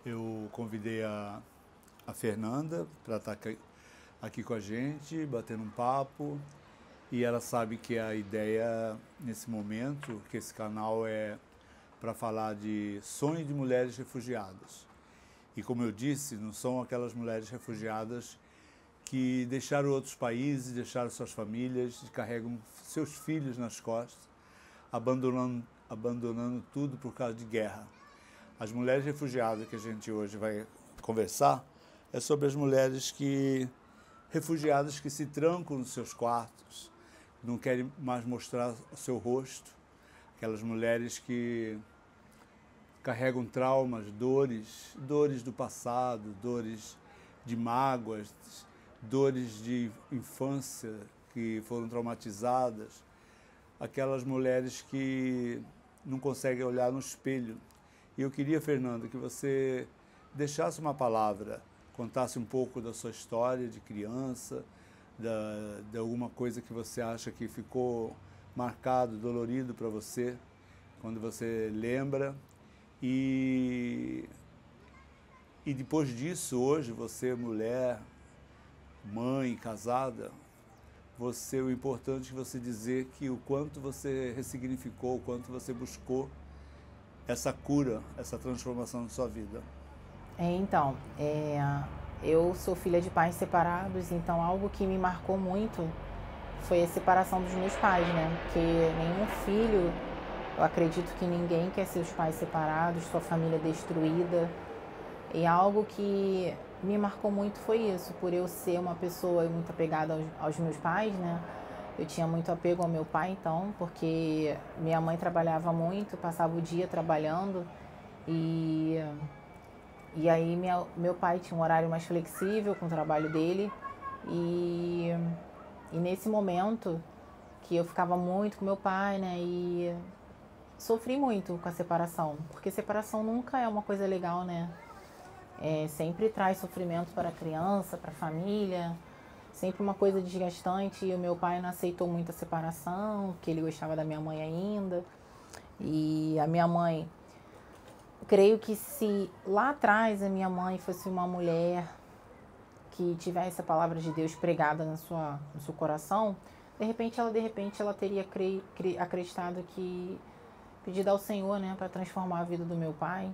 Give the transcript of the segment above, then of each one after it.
Eu convidei a Fernanda para estar aqui com a gente, batendo um papo, e ela sabe que a ideia nesse momento, que esse canal é para falar de sonho de mulheres refugiadas. E como eu disse, não são aquelas mulheres refugiadas que deixaram outros países, deixaram suas famílias, carregam seus filhos nas costas, abandonando tudo por causa de guerra. As mulheres refugiadas que a gente hoje vai conversar é sobre as mulheres refugiadas que se trancam nos seus quartos, não querem mais mostrar o seu rosto, aquelas mulheres que carregam traumas, dores do passado, dores de mágoas, dores de infância que foram traumatizadas, aquelas mulheres que não conseguem olhar no espelho. E eu queria, Fernanda, que você deixasse uma palavra, contasse um pouco da sua história de criança, de alguma coisa que você acha que ficou marcado, dolorido para você, quando você lembra. E depois disso, hoje, você, mulher, mãe, casada, o importante é você dizer que o quanto você ressignificou, o quanto você buscou essa cura, essa transformação na sua vida. Eu sou filha de pais separados, então algo que me marcou muito foi a separação dos meus pais, né? Porque nenhum filho, eu acredito que ninguém quer seus pais separados, sua família destruída. E algo que me marcou muito foi isso, por eu ser uma pessoa muito apegada aos meus pais, né? Eu tinha muito apego ao meu pai, então, porque minha mãe trabalhava muito, passava o dia trabalhando e aí meu pai tinha um horário mais flexível com o trabalho dele e nesse momento que eu ficava muito com meu pai, né? E sofri muito com a separação, porque separação nunca é uma coisa legal, né? Sempre traz sofrimento para a criança, para a família, sempre uma coisa desgastante. E o meu pai não aceitou muito a separação, porque ele gostava da minha mãe ainda. E a minha mãe, creio que se lá atrás a minha mãe fosse uma mulher que tivesse a palavra de Deus pregada no seu coração, de repente ela teria acreditado que pedido ao Senhor, né, para transformar a vida do meu pai,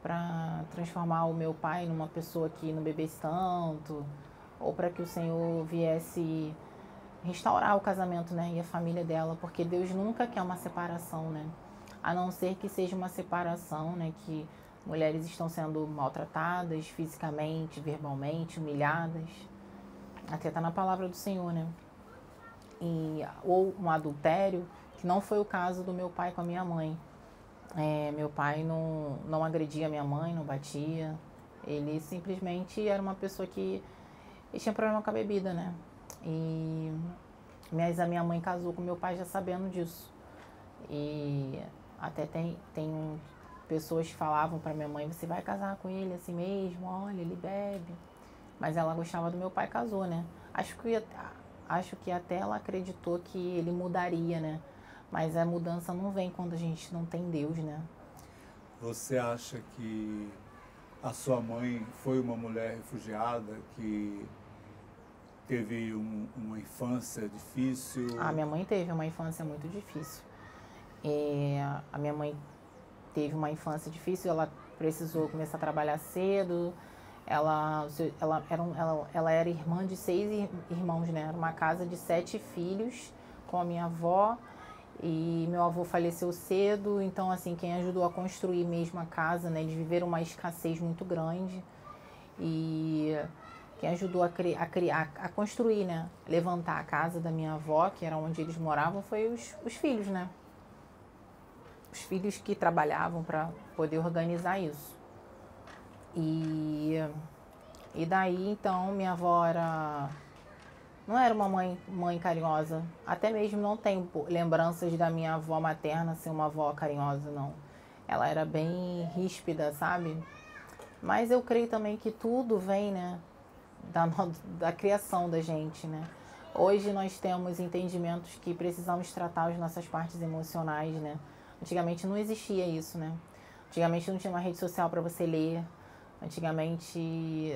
para transformar o meu pai numa pessoa que não bebesse tanto, ou para que o Senhor viesse restaurar o casamento, né, e a família dela, porque Deus nunca quer uma separação, né? A não ser que seja uma separação, né, que mulheres estão sendo maltratadas fisicamente, verbalmente, humilhadas. Até está na palavra do Senhor, né? Ou um adultério, que não foi o caso do meu pai com a minha mãe. Meu pai não agredia minha mãe, não batia. Ele simplesmente era uma pessoa que tinha problema com a bebida, né? Mas a minha mãe casou com meu pai já sabendo disso. E até tem pessoas que falavam para minha mãe: você vai casar com ele assim mesmo? Olha, ele bebe. Mas ela gostava do meu pai, casou, né? Acho que até ela acreditou que ele mudaria, né? Mas a mudança não vem quando a gente não tem Deus, né? Você acha que a sua mãe foi uma mulher refugiada que teve uma infância difícil? A minha mãe teve uma infância muito difícil. A minha mãe teve uma infância difícil, ela precisou começar a trabalhar cedo. Ela era irmã de 6 irmãos, né? Era uma casa de 7 filhos com a minha avó. E meu avô faleceu cedo, então assim, quem ajudou a construir mesmo a casa, né, eles viveram uma escassez muito grande. E quem ajudou a construir, né, levantar a casa da minha avó, que era onde eles moravam, foi os filhos, né? Os filhos que trabalhavam para poder organizar isso. E daí, então, minha avó não era uma mãe carinhosa. Até mesmo não tenho lembranças da minha avó materna ser uma avó carinhosa, não. Ela era bem ríspida, sabe? Mas eu creio também que tudo vem, né, da criação da gente, né? Hoje nós temos entendimentos que precisamos tratar as nossas partes emocionais, né? Antigamente não existia isso, né? Antigamente não tinha uma rede social para você ler, Antigamente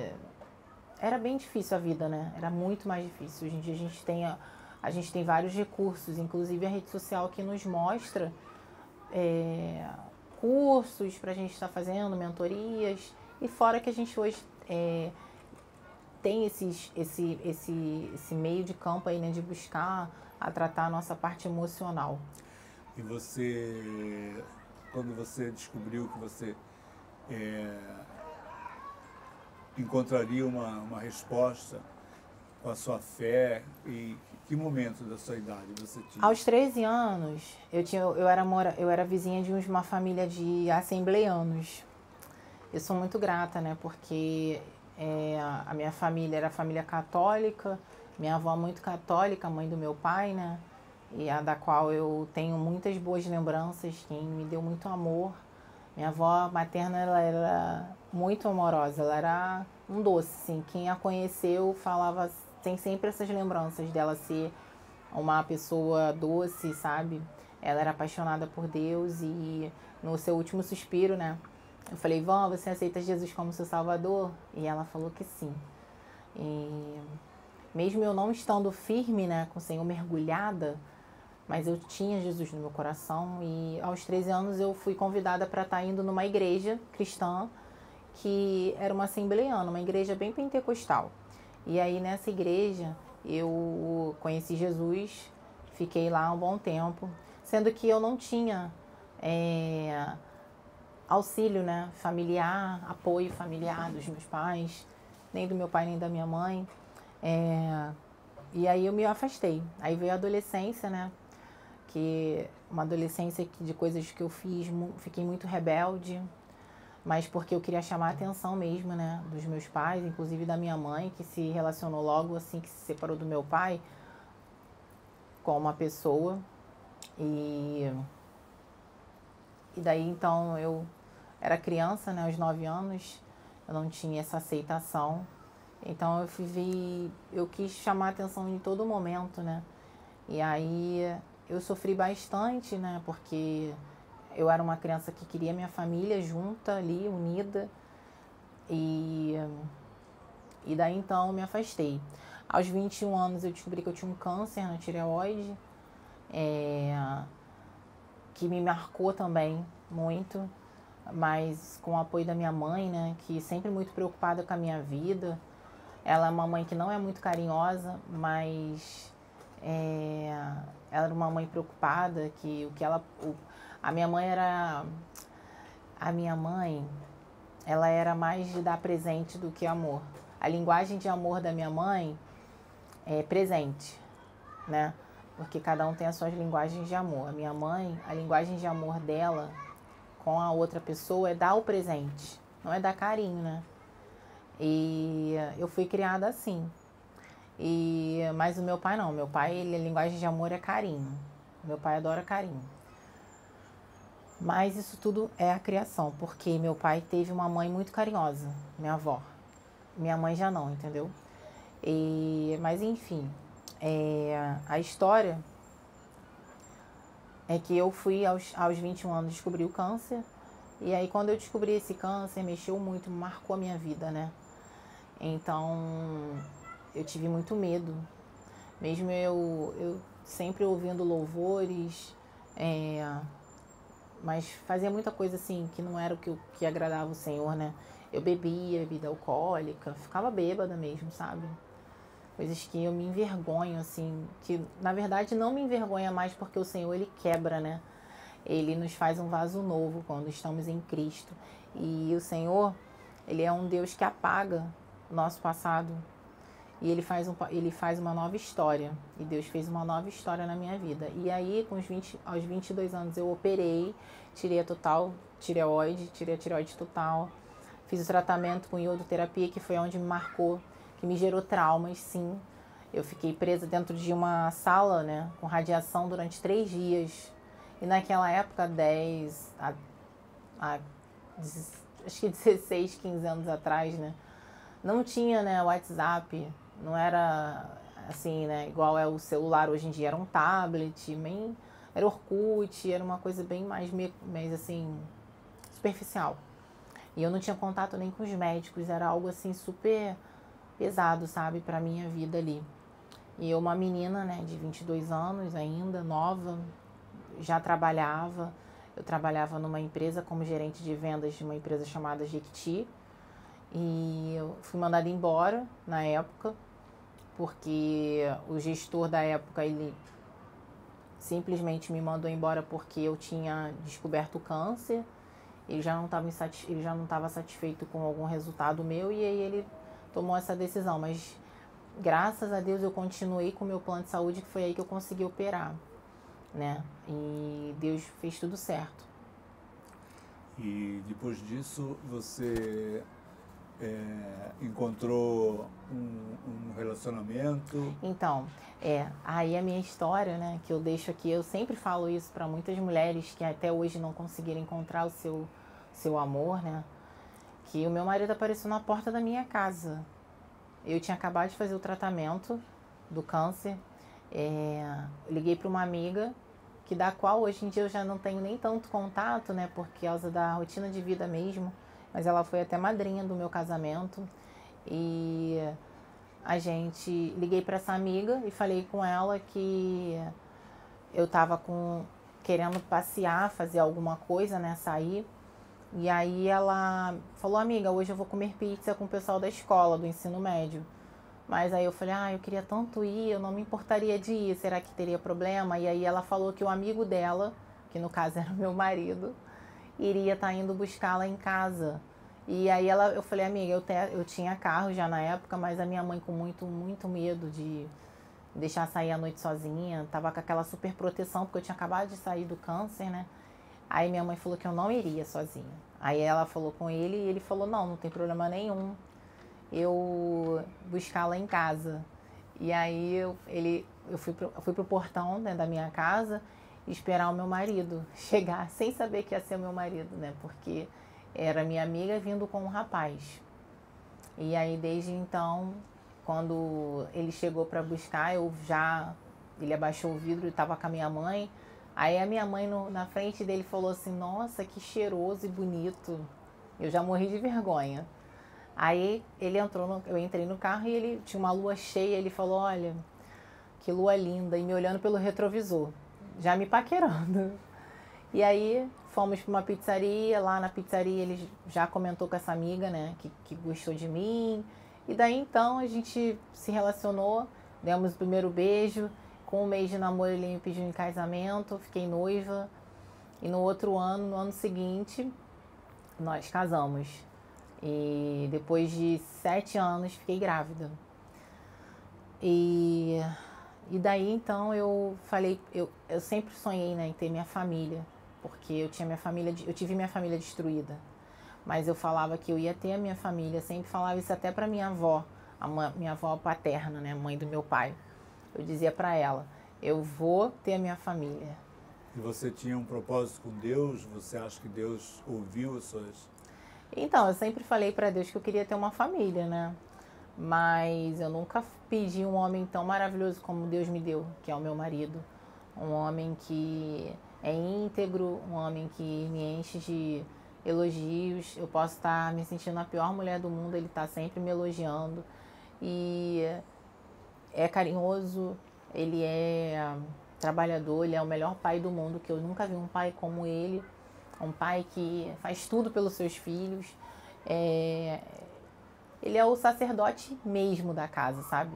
era bem difícil a vida, né? Era muito mais difícil. Hoje em dia a gente tem vários recursos, inclusive a rede social que nos mostra cursos para a gente estar fazendo, mentorias, e fora que a gente hoje tem esse meio de campo aí, né, de buscar a tratar a nossa parte emocional. E você, quando você descobriu que você encontraria uma resposta com a sua fé, e que momento da sua idade você tinha? Aos 13 anos, eu era vizinha de uma família de assembleianos. Eu sou muito grata, né, porque a minha família era família católica, minha avó muito católica, mãe do meu pai, né, e a da qual eu tenho muitas boas lembranças, quem me deu muito amor. Minha avó materna, ela era muito amorosa, ela era um doce, assim. Quem a conheceu falava, tem sempre essas lembranças dela ser uma pessoa doce, sabe? Ela era apaixonada por Deus e no seu último suspiro, né? Eu falei, vó, você aceita Jesus como seu salvador? E ela falou que sim. E mesmo eu não estando firme, né, com o Senhor mergulhada, mas eu tinha Jesus no meu coração, e aos 13 anos eu fui convidada para estar indo numa igreja cristã, que era uma assembleiana, uma igreja bem pentecostal. E aí nessa igreja eu conheci Jesus, fiquei lá um bom tempo, sendo que eu não tinha auxílio, né, familiar, apoio familiar dos meus pais, nem do meu pai nem da minha mãe. E aí eu me afastei. Aí veio a adolescência, né? Que uma adolescência de coisas que eu fiz, fiquei muito rebelde, mas porque eu queria chamar a atenção mesmo, né, dos meus pais, inclusive da minha mãe, que se relacionou logo assim que se separou do meu pai com uma pessoa. E daí então eu era criança, né, aos 9 anos, eu não tinha essa aceitação. Então eu quis chamar a atenção em todo momento, né? E aí eu sofri bastante, né? Porque eu era uma criança que queria minha família junta ali, unida. E daí então eu me afastei. Aos 21 anos eu descobri que eu tinha um câncer na tireoide, que me marcou também muito, mas com o apoio da minha mãe, né? Que sempre muito preocupada com a minha vida. Ela é uma mãe que não é muito carinhosa, mas ela era uma mãe preocupada, a minha mãe ela era mais de dar presente do que amor. A linguagem de amor da minha mãe é presente, né? Porque cada um tem as suas linguagens de amor. A minha mãe, a linguagem de amor dela com a outra pessoa é dar o presente, não é dar carinho, né? E eu fui criada assim. Mas o meu pai não. Meu pai, a linguagem de amor é carinho. Meu pai adora carinho. Mas isso tudo é a criação, porque meu pai teve uma mãe muito carinhosa, minha avó. Minha mãe já não, entendeu? Mas enfim, a história é que eu fui aos 21 anos descobrir o câncer. E aí quando eu descobri esse câncer, mexeu muito, marcou a minha vida, né? Então eu tive muito medo. Mesmo eu sempre ouvindo louvores, mas fazia muita coisa assim que não era o que agradava o Senhor, né? Eu bebia bebida alcoólica, ficava bêbada mesmo, sabe? Coisas que eu me envergonho, assim, que na verdade não me envergonha mais, porque o Senhor, Ele quebra, né? Ele nos faz um vaso novo quando estamos em Cristo. E o Senhor, Ele é um Deus que apaga o nosso passado. E Ele faz uma nova história. E Deus fez uma nova história na minha vida. E aí, aos 22 anos, eu operei, tirei a tireoide total. Fiz o tratamento com iodoterapia, que foi onde me marcou, que me gerou traumas, sim. Eu fiquei presa dentro de uma sala, né, com radiação durante 3 dias. E naquela época, acho que 16, 15 anos atrás, né, não tinha, né, WhatsApp, não era assim, né, igual é o celular hoje em dia, era um tablet, era Orkut, era uma coisa bem mais assim, superficial. E eu não tinha contato nem com os médicos, era algo assim super pesado, sabe, pra minha vida ali. E eu, uma menina, né, de 22 anos ainda, nova, já trabalhava. Eu trabalhava numa empresa como gerente de vendas de uma empresa chamada Jequiti. E eu fui mandada embora na época, porque o gestor da época, ele simplesmente me mandou embora porque eu tinha descoberto câncer. Ele já não estava satisfeito com algum resultado meu, e aí ele tomou essa decisão. Mas graças a Deus eu continuei com o meu plano de saúde, que foi aí que eu consegui operar, né? E Deus fez tudo certo. E depois disso você encontrou um relacionamento? Então, aí a minha história, né, que eu deixo aqui, eu sempre falo isso para muitas mulheres que até hoje não conseguiram encontrar o seu amor, né, que o meu marido apareceu na porta da minha casa. Eu tinha acabado de fazer o tratamento do câncer, liguei para uma amiga, que da qual hoje em dia eu já não tenho nem tanto contato, né, por causa da rotina de vida mesmo, mas ela foi até madrinha do meu casamento. E liguei para essa amiga e falei com ela que eu estava querendo passear, fazer alguma coisa, né, sair. E aí ela falou: amiga, hoje eu vou comer pizza com o pessoal da escola, do ensino médio. Mas aí eu falei: eu queria tanto ir, eu não me importaria de ir, será que teria problema? E aí ela falou que o amigo dela, que no caso era o meu marido, iria estar indo buscá-la em casa. E aí eu falei: amiga, eu tinha carro já na época, mas a minha mãe, com muito medo de deixar sair à noite sozinha, tava com aquela super proteção, porque eu tinha acabado de sair do câncer, né? Aí minha mãe falou que eu não iria sozinha. Aí ela falou com ele e ele falou: não tem problema nenhum eu buscá-la em casa. E aí eu fui pro portão, né, da minha casa, esperar o meu marido chegar, sem saber que ia ser o meu marido, né? Porque era minha amiga vindo com um rapaz. E aí desde então, quando ele chegou para buscar, ele abaixou o vidro e estava com a minha mãe. Aí a minha mãe na frente dele falou assim: nossa, que cheiroso e bonito. Eu já morri de vergonha. Aí eu entrei no carro e ele tinha uma lua cheia, ele falou: olha, que lua linda, e me olhando pelo retrovisor, já me paquerando. E aí fomos para uma pizzaria, lá na pizzaria ele já comentou com essa amiga, né, que gostou de mim. E daí então a gente se relacionou, demos o primeiro beijo, com um mês de namoro ele me pediu em casamento, fiquei noiva. E no ano seguinte, nós casamos. E depois de 7 anos fiquei grávida. E daí então eu falei, eu sempre sonhei, né, em ter minha família, porque eu tive minha família destruída. Mas eu falava que eu ia ter a minha família, sempre falava isso até para minha avó, minha avó paterna, né, mãe do meu pai. Eu dizia para ela: eu vou ter a minha família. E você tinha um propósito com Deus? Você acha que Deus ouviu as suas... Então, eu sempre falei para Deus que eu queria ter uma família, né? Mas eu nunca pedi um homem tão maravilhoso como Deus me deu, que é o meu marido. Um homem que é íntegro, um homem que me enche de elogios. Eu posso estar me sentindo a pior mulher do mundo, ele está sempre me elogiando. E é carinhoso, ele é trabalhador, ele é o melhor pai do mundo, que eu nunca vi um pai como ele. Um pai que faz tudo pelos seus filhos. Ele é o sacerdote mesmo da casa, sabe?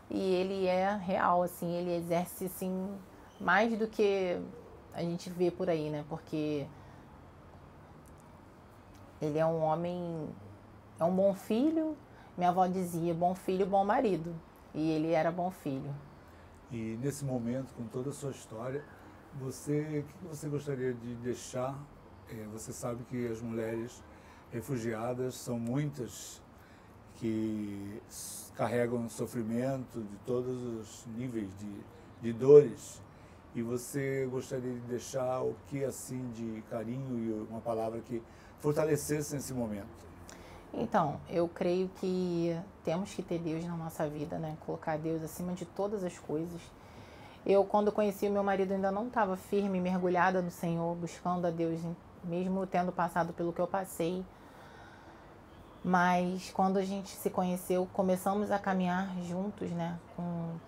E ele é real, assim, ele exerce, assim, mais do que a gente vê por aí, né? Porque ele é um homem, é um bom filho. Minha avó dizia: bom filho, bom marido. E ele era bom filho. E nesse momento, com toda a sua história, o que você gostaria de deixar? Você sabe que as mulheres refugiadas são muitas, que carregam sofrimento de todos os níveis de dores. E você gostaria de deixar o que, assim, de carinho e uma palavra que fortalecesse nesse momento? Então, eu creio que temos que ter Deus na nossa vida, né? Colocar Deus acima de todas as coisas. Eu, quando conheci o meu marido, ainda não estava firme, mergulhada no Senhor, buscando a Deus, mesmo tendo passado pelo que eu passei. Mas quando a gente se conheceu, começamos a caminhar juntos, né?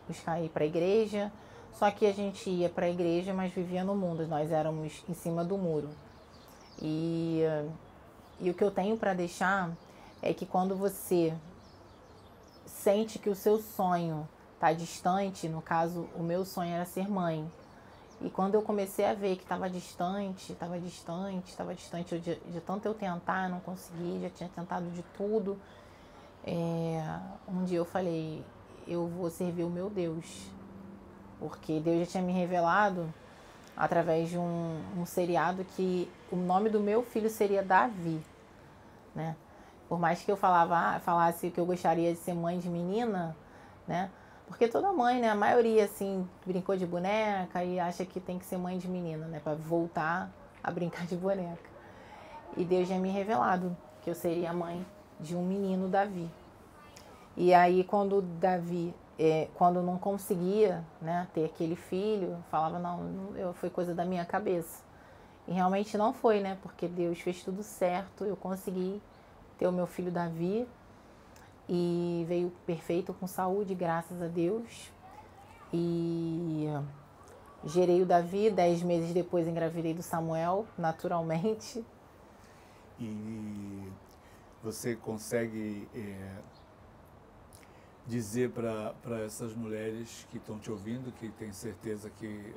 Buscar ir para a igreja. Só que a gente ia para a igreja, mas vivia no mundo. Nós éramos em cima do muro. E o que eu tenho para deixar é que quando você sente que o seu sonho está distante, no caso, o meu sonho era ser mãe. E quando eu comecei a ver que estava distante, de tanto eu tentar, não consegui, já tinha tentado de tudo. Um dia eu falei, eu vou servir o meu Deus. Porque Deus já tinha me revelado, através de um seriado, que o nome do meu filho seria Davi, né? Por mais que eu falasse que eu gostaria de ser mãe de menina, né? Porque toda mãe, né? A maioria, assim, brincou de boneca e acha que tem que ser mãe de menina, né? Pra voltar a brincar de boneca. E Deus já me revelado que eu seria mãe de um menino, Davi. E aí, quando Davi, quando não conseguia, né, ter aquele filho, falava, foi coisa da minha cabeça. E realmente não foi, né? Porque Deus fez tudo certo, eu consegui ter o meu filho Davi. E veio perfeito, com saúde, graças a Deus. E gerei o Davi, 10 meses depois engravidei do Samuel, naturalmente. E você consegue dizer para essas mulheres que estão te ouvindo, que tem certeza que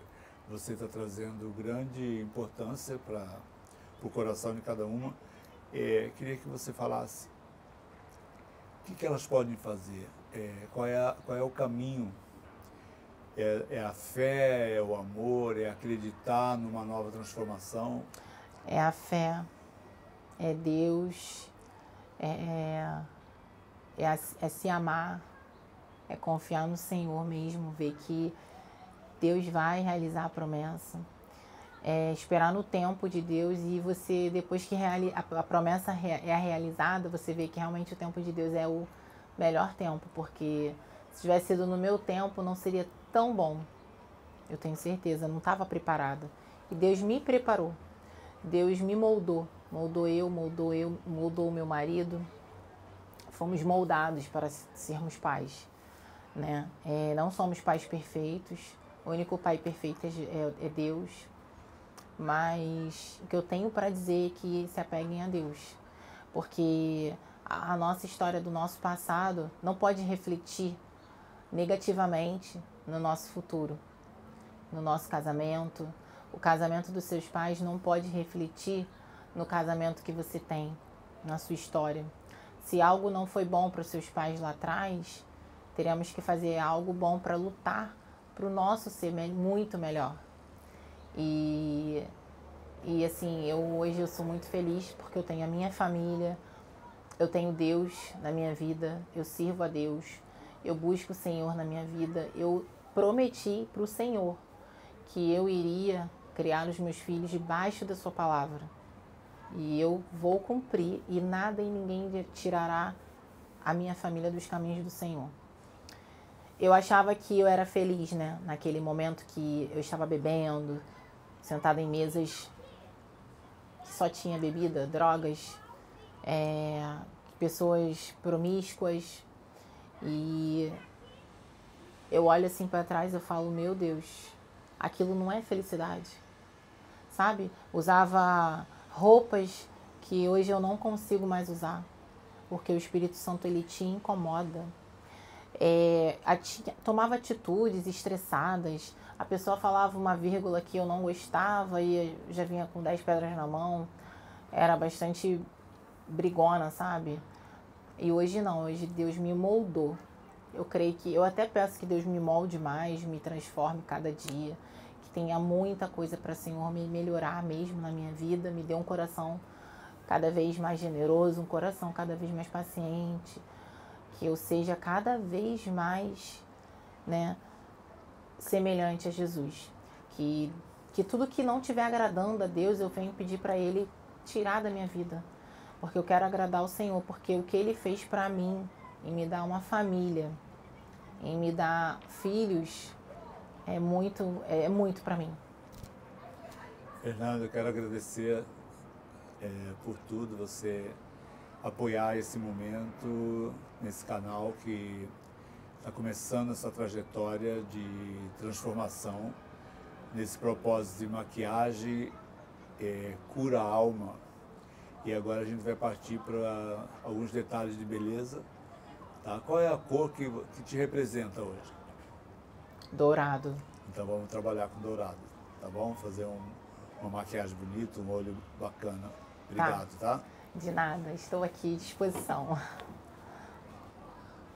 você está trazendo grande importância para o coração de cada uma, queria que você falasse o que elas podem fazer, qual é o caminho, é a fé, é o amor, é acreditar numa nova transformação? É a fé, é Deus, é se amar, é confiar no Senhor mesmo, ver que Deus vai realizar a promessa, esperar no tempo de Deus, e você, depois que a promessa é realizada, você vê que realmente o tempo de Deus é o melhor tempo, porque se tivesse sido no meu tempo não seria tão bom, eu tenho certeza, não estava preparada. E Deus me preparou, Deus me moldou o meu marido, fomos moldados para sermos pais, né? Não somos pais perfeitos, o único pai perfeito é Deus, mas o que eu tenho para dizer é que se apeguem a Deus, porque a nossa história do nosso passado não pode refletir negativamente no nosso futuro, no nosso casamento. O casamento dos seus pais não pode refletir no casamento que você tem, na sua história. Se algo não foi bom para os seus pais lá atrás, teremos que fazer algo bom para lutar para o nosso ser muito melhor. E assim, hoje eu sou muito feliz porque eu tenho a minha família, eu tenho Deus na minha vida, eu sirvo a Deus, eu busco o Senhor na minha vida. Eu prometi para o Senhor que eu iria criar os meus filhos debaixo da sua palavra. E eu vou cumprir, e nada e ninguém tirará a minha família dos caminhos do Senhor. Eu achava que eu era feliz, né? Naquele momento que eu estava bebendo, sentada em mesas que só tinha bebida, drogas, pessoas promíscuas. E eu olho assim para trás e eu falo, meu Deus, aquilo não é felicidade, sabe? Usava roupas que hoje eu não consigo mais usar, porque o Espírito Santo, ele te incomoda. Tomava atitudes estressadas, a pessoa falava uma vírgula que eu não gostava e eu já vinha com 10 pedras na mão, era bastante brigona, sabe? E hoje não, hoje Deus me moldou. Eu até peço que Deus me molde mais, me transforme cada dia, que tenha muita coisa para o Senhor me melhorar mesmo na minha vida, me dê um coração cada vez mais generoso, um coração cada vez mais paciente, que eu seja cada vez mais, né, semelhante a Jesus. Que tudo que não estiver agradando a Deus, eu venho pedir para Ele tirar da minha vida, porque eu quero agradar o Senhor, porque o que Ele fez para mim, em me dar uma família, em me dar filhos, é muito para mim. Fernanda, eu quero agradecer por tudo. Você apoiar esse momento nesse canal que está começando essa trajetória de transformação nesse propósito de maquiagem, cura a alma. E agora a gente vai partir para alguns detalhes de beleza. Tá? Qual é a cor que te representa hoje? Dourado. Então vamos trabalhar com dourado, tá bom? Fazer uma maquiagem bonita, um olho bacana. Obrigado, tá? De nada, estou aqui à disposição.